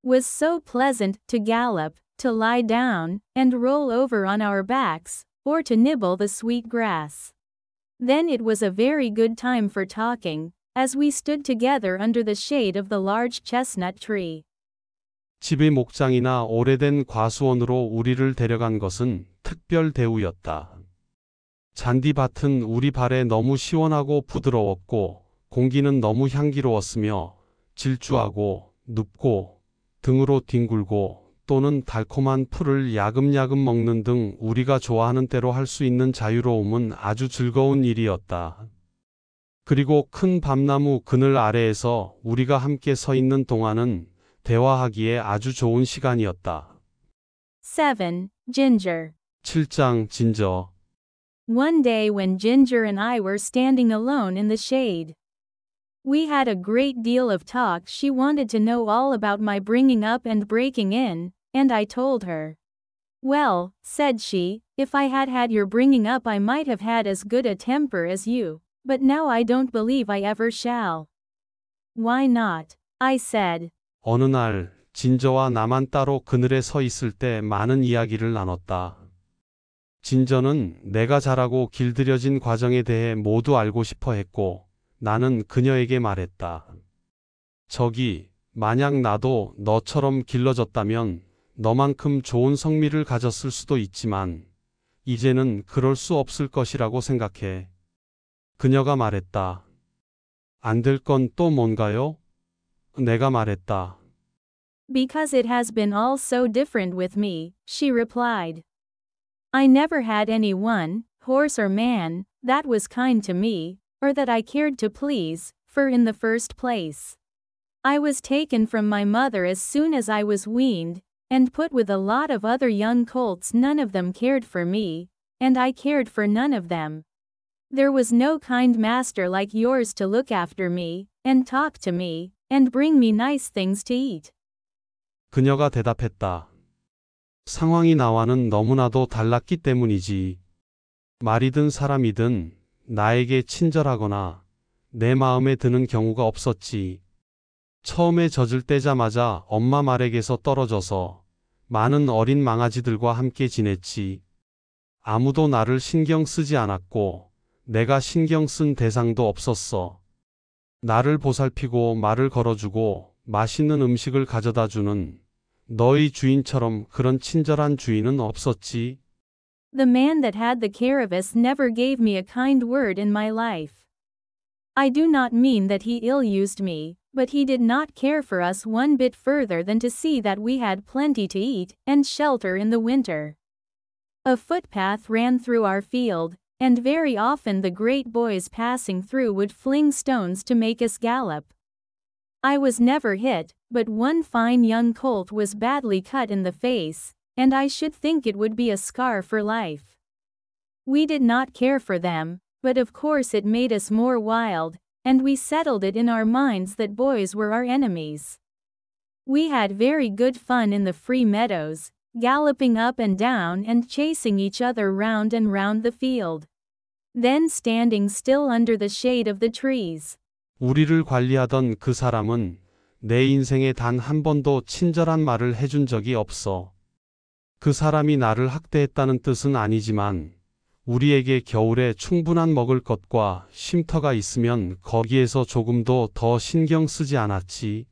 was so pleasant, to gallop, to lie down, and roll over on our backs, or to nibble the sweet grass. Then it was a very good time for talking, as we stood together under the shade of the large chestnut tree. 집의 목장이나 오래된 과수원으로 우리를 데려간 것은 특별 대우였다. 잔디밭은 우리 발에 너무 시원하고 부드러웠고 공기는 너무 향기로웠으며 질주하고 눕고 등으로 뒹굴고 또는 달콤한 풀을 야금야금 먹는 등 우리가 좋아하는 대로 할 수 있는 자유로움은 아주 즐거운 일이었다. 그리고 큰 밤나무 그늘 아래에서 우리가 함께 서 있는 동안은 대화하기에 아주 좋은 시간이었다. 7. Ginger. 7장 진저. One day when Ginger and I were standing alone in the shade, we had a great deal of talk. She wanted to know all about my bringing up and breaking in, and I told her. Well, said she, if I had had your bringing up I might have had as good a temper as you, but now I don't believe I ever shall. Why not? I said. 어느 날 진저와 나만 따로 그늘에 서 있을 때 많은 이야기를 나눴다. 진저는 내가 자라고 길들여진 과정에 대해 모두 알고 싶어 했고 나는 그녀에게 말했다. 저기, 만약 나도 너처럼 길러졌다면 너만큼 좋은 성미를 가졌을 수도 있지만 이제는 그럴 수 없을 것이라고 생각해. 그녀가 말했다. 안 될 건 또 뭔가요? 내가 말했다. Because it has been all so different with me, she replied. I never had anyone, horse or man, that was kind to me, or that I cared to please, for in the first place, I was taken from my mother as soon as I was weaned, and put with a lot of other young colts. None of them cared for me, and I cared for none of them. There was no kind master like yours to look after me, and talk to me, and bring me nice things to eat. 그녀가 대답했다. 상황이 나와는 너무나도 달랐기 때문이지. 말이든 사람이든 나에게 친절하거나 내 마음에 드는 경우가 없었지. 처음에 젖을 떼자마자 엄마 말에게서 떨어져서 많은 어린 망아지들과 함께 지냈지. 아무도 나를 신경 쓰지 않았고 내가 신경 쓴 대상도 없었어. 나를 보살피고 말을 걸어주고 맛있는 음식을 가져다주는 너희 주인처럼 그런 친절한 주인은 없었지. The man that had the care of us never gave me a kind word in my life. I do not mean that he ill-used me, but he did not care for us one bit further than to see that we had plenty to eat and shelter in the winter. A footpath ran through our field, and very often the great boys passing through would fling stones to make us gallop. I was never hit, but one fine young colt was badly cut in the face, and I should think it would be a scar for life. We did not care for them, but of course it made us more wild, and we settled it in our minds that boys were our enemies. We had very good fun in the free meadows, galloping up and down and chasing each other round and round the field. Then standing still under the shade of the trees. 우리를 관리하던 그 사람은 내 인생에 단 한 번도 친절한 말을 해준 적이 없어. 그 사람이 나를 학대했다는 뜻은 아니지만 우리에게 겨울에 충분한 먹을 것과 쉼터가 있으면 거기에서 조금도 더 신경 쓰지 않았지.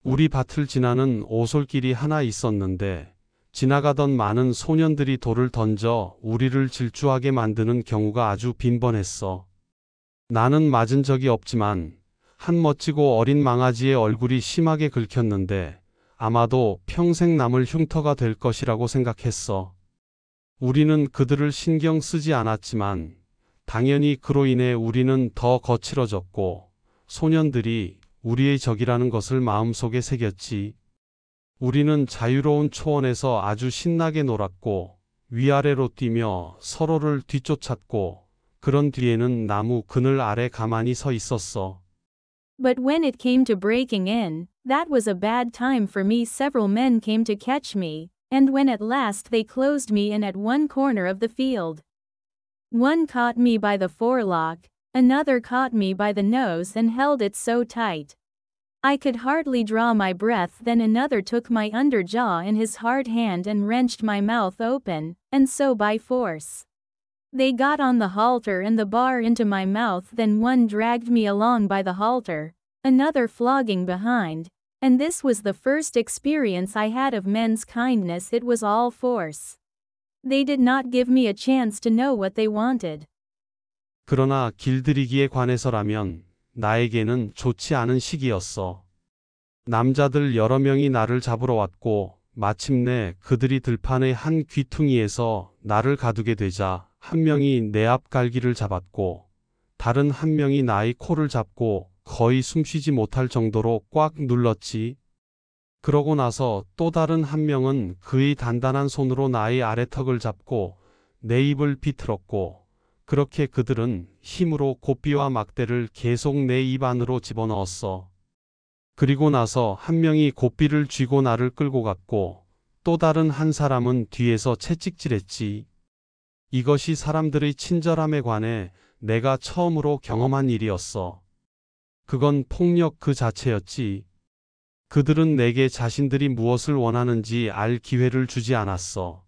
우리 밭을 지나는 오솔길이 하나 있었는데 지나가던 많은 소년들이 돌을 던져 우리를 질주하게 만드는 경우가 아주 빈번했어. 나는 맞은 적이 없지만 한 멋지고 어린 망아지의 얼굴이 심하게 긁혔는데 아마도 평생 남을 흉터가 될 것이라고 생각했어. 우리는 그들을 신경 쓰지 않았지만 당연히 그로 인해 우리는 더 거칠어졌고 소년들이 우리의 적이라는 것을 마음속에 새겼지. 우리는 자유로운 초원에서 아주 신나게 놀았고 위아래로 뛰며 서로를 뒤쫓았고 그런 뒤에는 나무 그늘 아래 가만히 서 있었어. But when it came to breaking in, that was a bad time for me. Several men came to catch me, and when at last they closed me in at one corner of the field. One caught me by the forelock, another caught me by the nose and held it so tight I could hardly draw my breath. Then another took my under jaw in his hard hand and wrenched my mouth open, and so by force. They got on the halter and the bar into my mouth. Then one dragged me along by the halter, another flogging behind, and this was the first experience I had of men's kindness. It was all force. They did not give me a chance to know what they wanted. 그러나 길들이기에 관해서라면 나에게는 좋지 않은 시기였어. 남자들 여러 명이 나를 잡으러 왔고 마침내 그들이 들판의 한 귀퉁이에서 나를 가두게 되자 한 명이 내 앞 갈기를 잡았고 다른 한 명이 나의 코를 잡고 거의 숨쉬지 못할 정도로 꽉 눌렀지. 그러고 나서 또 다른 한 명은 그의 단단한 손으로 나의 아래턱을 잡고 내 입을 비틀었고 그렇게 그들은 힘으로 고삐와 막대를 계속 내 입 안으로 집어넣었어. 그리고 나서 한 명이 고삐를 쥐고 나를 끌고 갔고 또 다른 한 사람은 뒤에서 채찍질했지. 이것이 사람들의 친절함에 관해 내가 처음으로 경험한 일이었어. 그건 폭력 그 자체였지. 그들은 내게 자신들이 무엇을 원하는지 알 기회를 주지 않았어.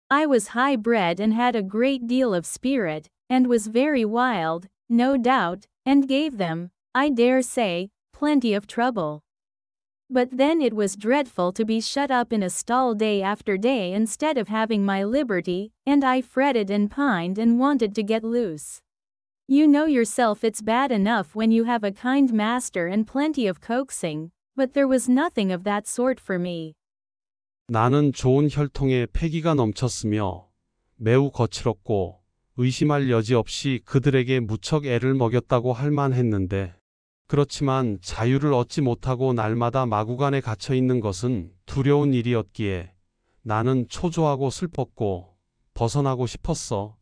I was high-bred and had a great deal of spirit, and was very wild, no doubt, and gave them, I dare say, plenty of trouble. But then it was dreadful to be shut up in a stall day after day instead of having my liberty, and I fretted and pined and wanted to get loose. You know yourself it's bad enough when you have a kind master and plenty of coaxing, but there was nothing of that sort for me. 나는 좋은 혈통에 패기가 넘쳤으며 매우 거칠었고 의심할 여지 없이 그들에게 무척 애를 먹였다고 할 만했는데 그렇지만 자유를 얻지 못하고 날마다 마구간에 갇혀 있는 것은 두려운 일이었기에 나는 초조하고 슬펐고 벗어나고 싶었어.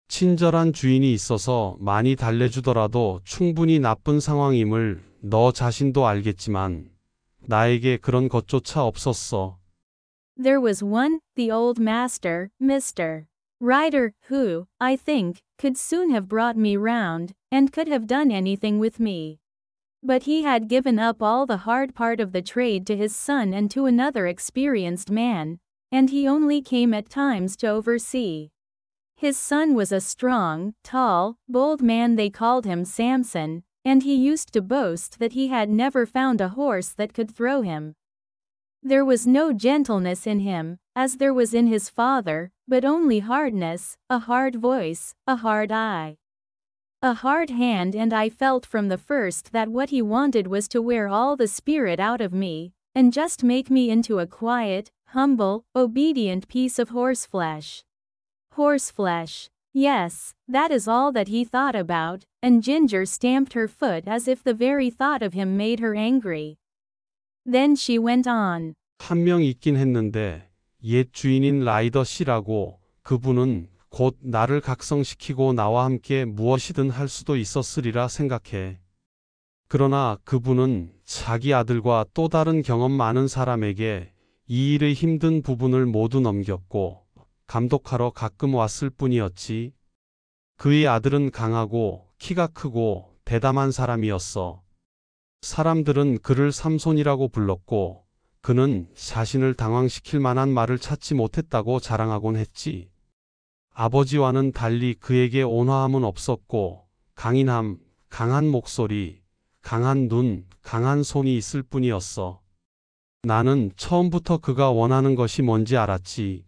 친절한 주인이 있어서 많이 달래주더라도 충분히 나쁜 상황임을 너 자신도 알겠지만 나에게 그런 것조차 없었어. There was one, the old master, Mr. Ryder, who, I think, could soon have brought me round, and could have done anything with me. But he had given up all the hard part of the trade to his son and to another experienced man, and he only came at times to oversee. His son was a strong, tall, bold man. They called him Samson, and he used to boast that he had never found a horse that could throw him. There was no gentleness in him, as there was in his father, but only hardness, a hard voice, a hard eye, a hard hand, and I felt from the first that what he wanted was to wear all the spirit out of me, and just make me into a quiet, humble, obedient piece of horseflesh. Horseflesh. Yes, that is all that he thought about, and Ginger stamped her foot as if the very thought of him made her angry. Then she went on. 한 명 있긴 했는데 옛 주인인 라이더 씨라고 그분은 곧 나를 각성시키고 나와 함께 무엇이든 할 수도 있었으리라 생각해. 그러나 그분은 자기 아들과 또 다른 경험 많은 사람에게 이 일의 힘든 부분을 모두 넘겼고 감독하러 가끔 왔을 뿐이었지. 그의 아들은 강하고 키가 크고 대담한 사람이었어. 사람들은 그를 삼손이라고 불렀고 그는 자신을 당황시킬 만한 말을 찾지 못했다고 자랑하곤 했지. 아버지와는 달리 그에게 온화함은 없었고 강인함, 강한 목소리, 강한 눈, 강한 손이 있을 뿐이었어. 나는 처음부터 그가 원하는 것이 뭔지 알았지.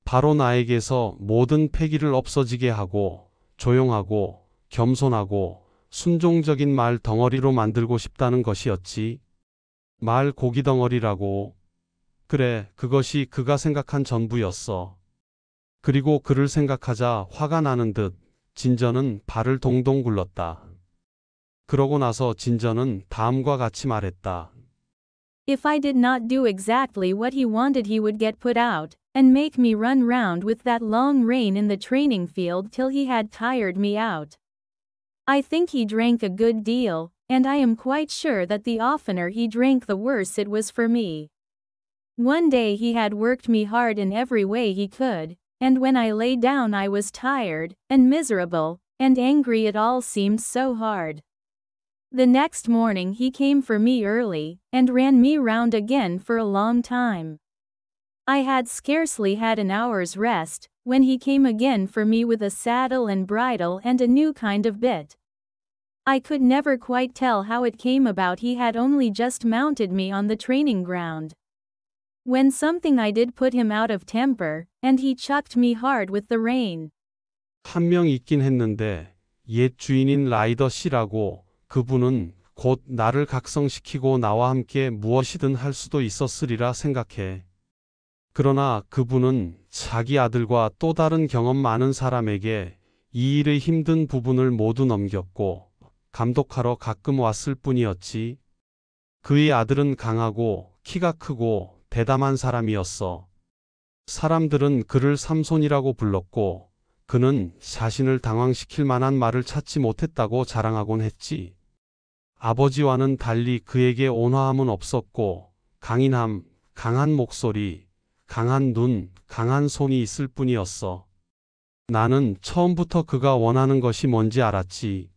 바로 나에게서 모든 패기를 없어지게 하고 조용하고 겸손하고 순종적인 말 덩어리로 만들고 싶다는 것이었지. 말 고기 덩어리라고. 그래, 그것이 그가 생각한 전부였어. 그리고 그를 생각하자 화가 나는 듯 진저는 발을 동동 굴렀다. 그러고 나서 진저는 다음과 같이 말했다. If I did not do exactly what he wanted, he would get put out, and make me run round with that long rein in the training field till he had tired me out. I think he drank a good deal, and I am quite sure that the oftener he drank the worse it was for me. One day he had worked me hard in every way he could, and when I lay down I was tired, and miserable, and angry. It all seemed so hard. The next morning he came for me early, and ran me round again for a long time. I had scarcely had an hour's rest, when he came again for me with a saddle and bridle and a new kind of bit. I could never quite tell how it came about. He had only just mounted me on the training ground, when something I did put him out of temper, and he chucked me hard with the rein. 한 명 있긴 했는데 옛 주인인 라이더 씨라고. 그분은 곧 나를 각성시키고 나와 함께 무엇이든 할 수도 있었으리라 생각해. 그러나 그분은 자기 아들과 또 다른 경험 많은 사람에게 이 일의 힘든 부분을 모두 넘겼고 감독하러 가끔 왔을 뿐이었지. 그의 아들은 강하고 키가 크고 대담한 사람이었어. 사람들은 그를 삼손이라고 불렀고 그는 자신을 당황시킬 만한 말을 찾지 못했다고 자랑하곤 했지. 아버지와는 달리 그에게 온화함은 없었고 강인함, 강한 목소리, 강한 눈, 강한 손이 있을 뿐이었어. 나는 처음부터 그가 원하는 것이 뭔지 알았지.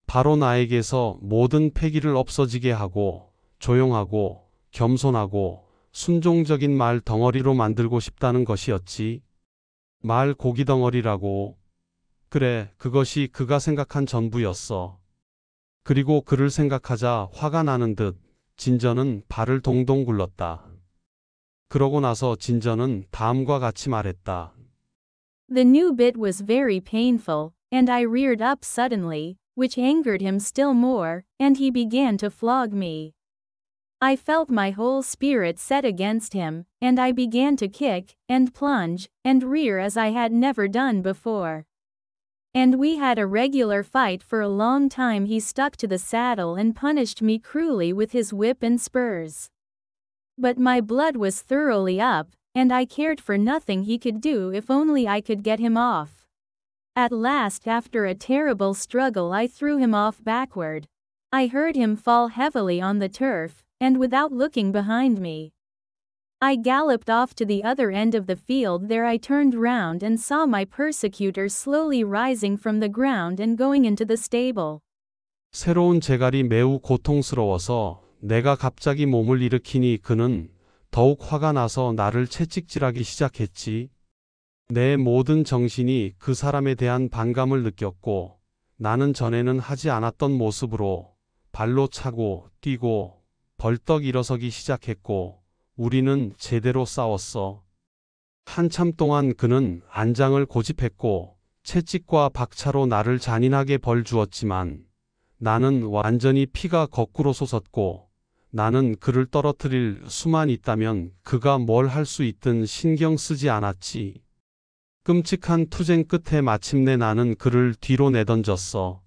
바로 나에게서 모든 패기를 없어지게 하고 조용하고 겸손하고 순종적인 말 덩어리로 만들고 싶다는 것이었지. 말 고기 덩어리라고. 그래, 그것이 그가 생각한 전부였어. 그리고 그를 생각하자 화가 나는 듯 진저는 발을 동동 굴렀다. 그러고 나서 진저는 다음과 같이 말했다. The new bit was very painful, and I reared up suddenly, which angered him still more, and he began to flog me. I felt my whole spirit set against him, and I began to kick, and plunge, and rear as I had never done before. And we had a regular fight for a long time. He stuck to the saddle and punished me cruelly with his whip and spurs. But my blood was thoroughly up, and I cared for nothing he could do if only I could get him off. At last, after a terrible struggle, I threw him off backward. I heard him fall heavily on the turf, and without looking behind me, I galloped off to the other end of the field. There I turned round and saw my persecutor slowly rising from the ground and going into the stable. 새로운 재갈이 매우 고통스러워서 내가 갑자기 몸을 일으키니 그는 더욱 화가 나서 나를 채찍질하기 시작했지. 내 모든 정신이 그 사람에 대한 반감을 느꼈고 나는 전에는 하지 않았던 모습으로 발로 차고 뛰고 벌떡 일어서기 시작했고 우리는 제대로 싸웠어. 한참 동안 그는 안장을 고집했고 채찍과 박차로 나를 잔인하게 벌 주었지만 나는 완전히 피가 거꾸로 솟았고 나는 그를 떨어뜨릴 수만 있다면 그가 뭘 할 수 있든 신경 쓰지 않았지. 끔찍한 투쟁 끝에 마침내 나는 그를 뒤로 내던졌어.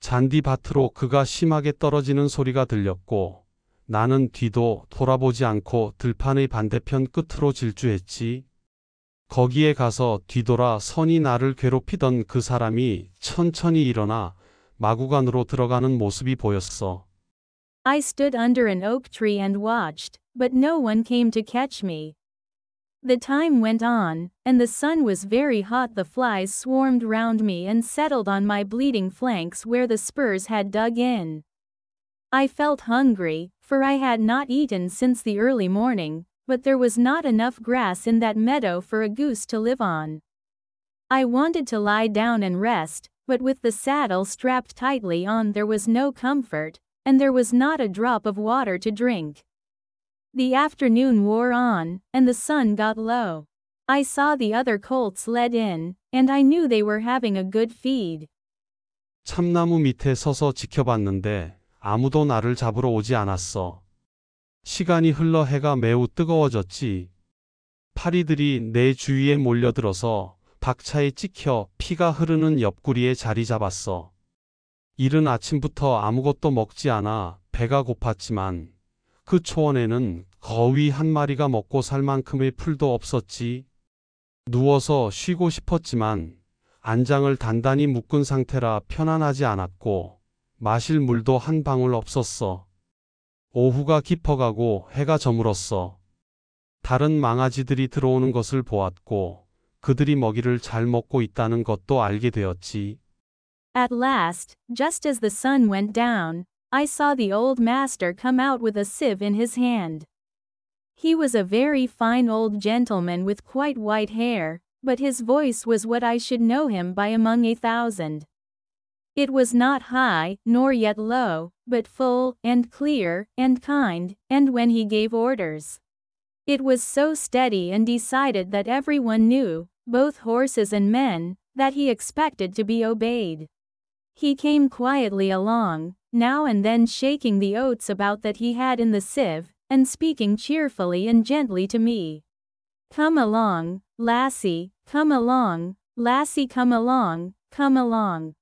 잔디밭으로 그가 심하게 떨어지는 소리가 들렸고 나는 뒤도 돌아보지 않고 들판의 반대편 끝으로 질주했지. 거기에 가서 뒤돌아 선이 나를 괴롭히던 그 사람이 천천히 일어나 마구간으로 들어가는 모습이 보였어. I stood under an oak tree and watched, but no one came to catch me. The time went on, and the sun was very hot. The flies swarmed round me and settled on my bleeding flanks where the spurs had dug in. I felt hungry, for I had not eaten since the early morning, but there was not enough grass in that meadow for a goose to live on. I wanted to lie down and rest, but with the saddle strapped tightly on there was no comfort, and there was not a drop of water to drink. The afternoon wore on, and the sun got low. I saw the other colts led in, and I knew they were having a good feed. 참나무 밑에 서서 지켜봤는데 아무도 나를 잡으러 오지 않았어. 시간이 흘러 해가 매우 뜨거워졌지. 파리들이 내 주위에 몰려들어서 박차에 찍혀 피가 흐르는 옆구리에 자리 잡았어. 이른 아침부터 아무것도 먹지 않아 배가 고팠지만 그 초원에는 거위 한 마리가 먹고 살 만큼의 풀도 없었지. 누워서 쉬고 싶었지만 안장을 단단히 묶은 상태라 편안하지 않았고 마실 물도 한 방울 없었어. 오후가 깊어가고 해가 저물었어. 다른 망아지들이 들어오는 것을 보았고 그들이 먹이를 잘 먹고 있다는 것도 알게 되었지. At last, just as the sun went down, I saw the old master come out with a sieve in his hand. He was a very fine old gentleman with quite white hair, but his voice was what I should know him by among 1,000. It was not high, nor yet low, but full, and clear, and kind, and when he gave orders, it was so steady and decided that everyone knew, both horses and men, that he expected to be obeyed. He came quietly along, now and then shaking the oats about that he had in the sieve, and speaking cheerfully and gently to me. Come along, lassie, come along, lassie, come along, come along.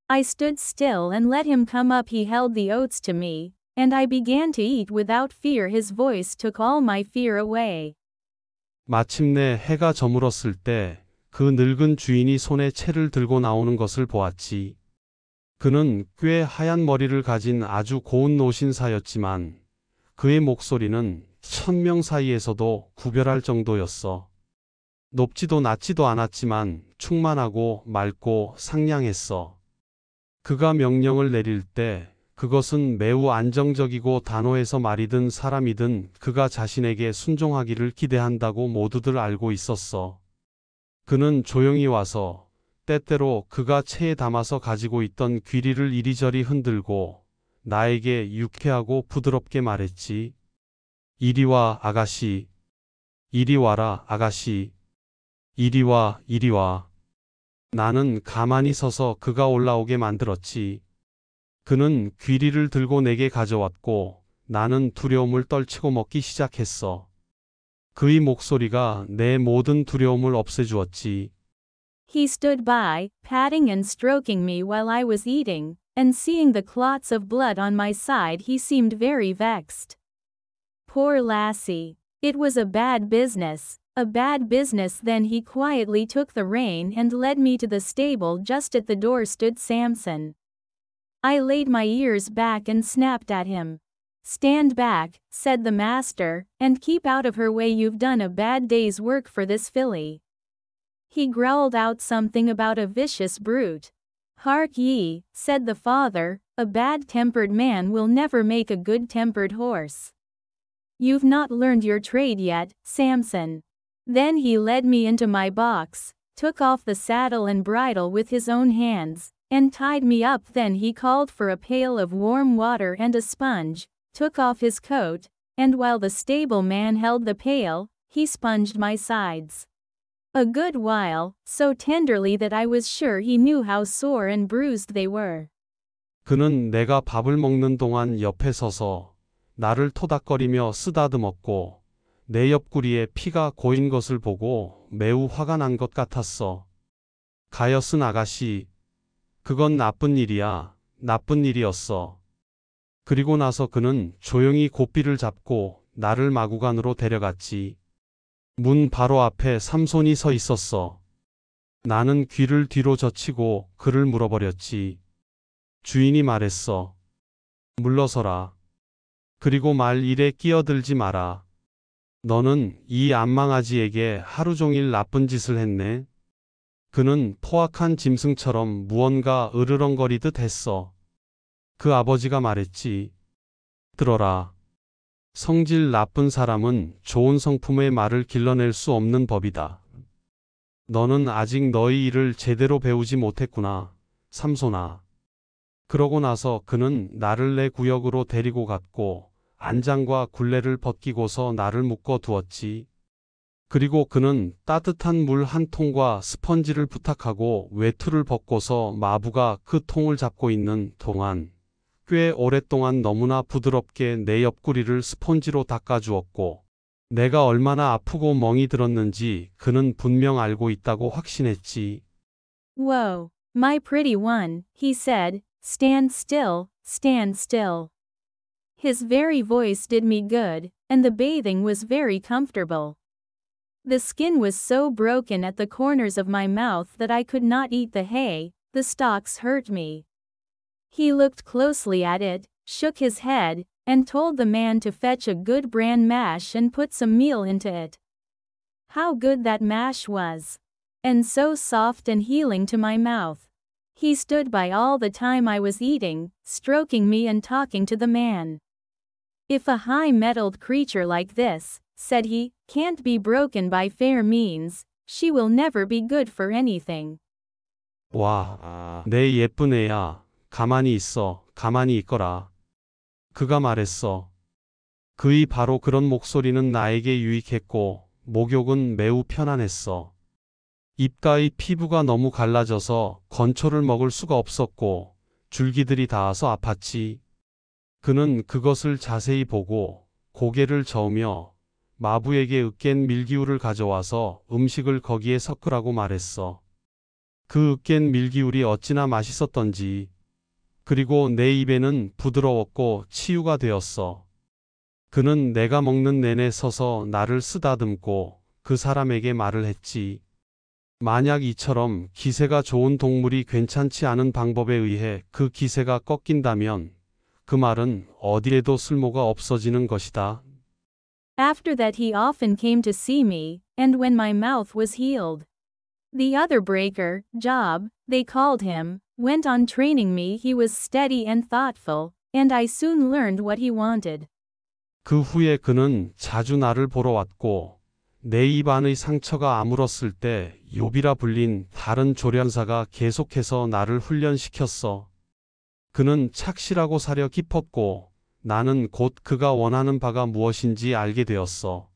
I stood still and let him come up. He held the oats to me, and I began to eat without fear. His voice took all my fear away. 마침내 해가 저물었을 때 그 늙은 주인이 손에 채를 들고 나오는 것을 보았지. 그는 꽤 하얀 머리를 가진 아주 고운 노신사였지만 그의 목소리는 1000명 사이에서도 구별할 정도였어. 높지도 낮지도 않았지만 충만하고 맑고 상냥했어. 그가 명령을 내릴 때 그것은 매우 안정적이고 단호해서 말이든 사람이든 그가 자신에게 순종하기를 기대한다고 모두들 알고 있었어. 그는 조용히 와서 때때로 그가 채에 담아서 가지고 있던 귀리를 이리저리 흔들고 나에게 유쾌하고 부드럽게 말했지. 이리 와, 아가씨. 이리 와라, 아가씨. 이리 와, 이리 와. 나는 가만히 서서 그가 올라오게 만들었지. 그는 귀리를 들고 내게 가져왔고 나는 두려움을 떨치고 먹기 시작했어. 그의 목소리가 내 모든 두려움을 없애주었지. He stood by, patting and stroking me while I was eating, and seeing the clots of blood on my side he seemed very vexed. Poor lassie. It was a bad business. A bad business. Then he quietly took the rein and led me to the stable. Just at the door stood Samson. I laid my ears back and snapped at him. Stand back, said the master, and keep out of her way. You've done a bad day's work for this filly. He growled out something about a vicious brute. Hark ye, said the father, a bad-tempered man will never make a good-tempered horse. You've not learned your trade yet, Samson. Then he led me into my box, took off the saddle and bridle with his own hands, and tied me up. Then he called for a pail of warm water and a sponge, took off his coat, and while the stable-man held the pail, he sponged my sides. A good while, so tenderly that I was sure he knew how sore and bruised they were. 그는 내가 밥을 먹는 동안 옆에 서서 나를 토닥거리며 쓰다듬었고 내 옆구리에 피가 고인 것을 보고 매우 화가 난 것 같았어. 가엾은 아가씨, 그건 나쁜 일이야. 나쁜 일이었어. 그리고 나서 그는 조용히 고삐를 잡고 나를 마구간으로 데려갔지. 문 바로 앞에 삼손이 서 있었어. 나는 귀를 뒤로 젖히고 그를 물어버렸지. 주인이 말했어. 물러서라. 그리고 말 일에 끼어들지 마라. 너는 이 안망아지에게 하루 종일 나쁜 짓을 했네. 그는 포악한 짐승처럼 무언가 으르렁거리듯 했어. 그 아버지가 말했지. 들어라. 성질 나쁜 사람은 좋은 성품의 말을 길러낼 수 없는 법이다. 너는 아직 너희 일을 제대로 배우지 못했구나, 삼손아. 그러고 나서 그는 나를 내 구역으로 데리고 갔고 안장과 굴레를 벗기고서 나를 묶어 두었지. 그리고 그는 따뜻한 물 한 통과 스펀지를 부탁하고 외투를 벗고서 마부가 그 통을 잡고 있는 동안 꽤 오랫동안 너무나 부드럽게 내 옆구리를 스펀지로 닦아주었고 내가 얼마나 아프고 멍이 들었는지 그는 분명 알고 있다고 확신했지. Whoa, my pretty one, he said, stand still, stand still. His very voice did me good, and the bathing was very comfortable. The skin was so broken at the corners of my mouth that I could not eat the hay, the stalks hurt me. He looked closely at it, shook his head, and told the man to fetch a good bran mash and put some meal into it. How good that mash was! And so soft and healing to my mouth. He stood by all the time I was eating, stroking me and talking to the man. If a high-mettled creature like this, said he, can't be broken by fair means, she will never be good for anything. 와, 내 예쁜 애야. 가만히 있어, 가만히 있거라. 그가 말했어. 그의 바로 그런 목소리는 나에게 유익했고 목욕은 매우 편안했어. 입가의 피부가 너무 갈라져서 건초를 먹을 수가 없었고 줄기들이 닿아서 아팠지. 그는 그것을 자세히 보고 고개를 저으며 마부에게 으깬 밀기울을 가져와서 음식을 거기에 섞으라고 말했어. 그 으깬 밀기울이 어찌나 맛있었던지. 그리고 내 입에는 부드러웠고 치유가 되었어. 그는 내가 먹는 내내 서서 나를 쓰다듬고 그 사람에게 말을 했지. 만약 이처럼 기세가 좋은 동물이 괜찮지 않은 방법에 의해 그 기세가 꺾인다면 그 말은 어디에도 쓸모가 없어지는 것이다. After that he often came to see me, and when my mouth was healed. The other breaker, Job, they called him, went on training me. He was steady and thoughtful, and I soon learned what he wanted. 그 후에 그는 자주 나를 보러 왔고 내 입 안의 상처가 아물었을 때 욥이라 불린 다른 조련사가 계속해서 나를 훈련시켰어. 그는 착실하고 사려 깊었고 나는 곧 그가 원하는 바가 무엇인지 알게 되었어.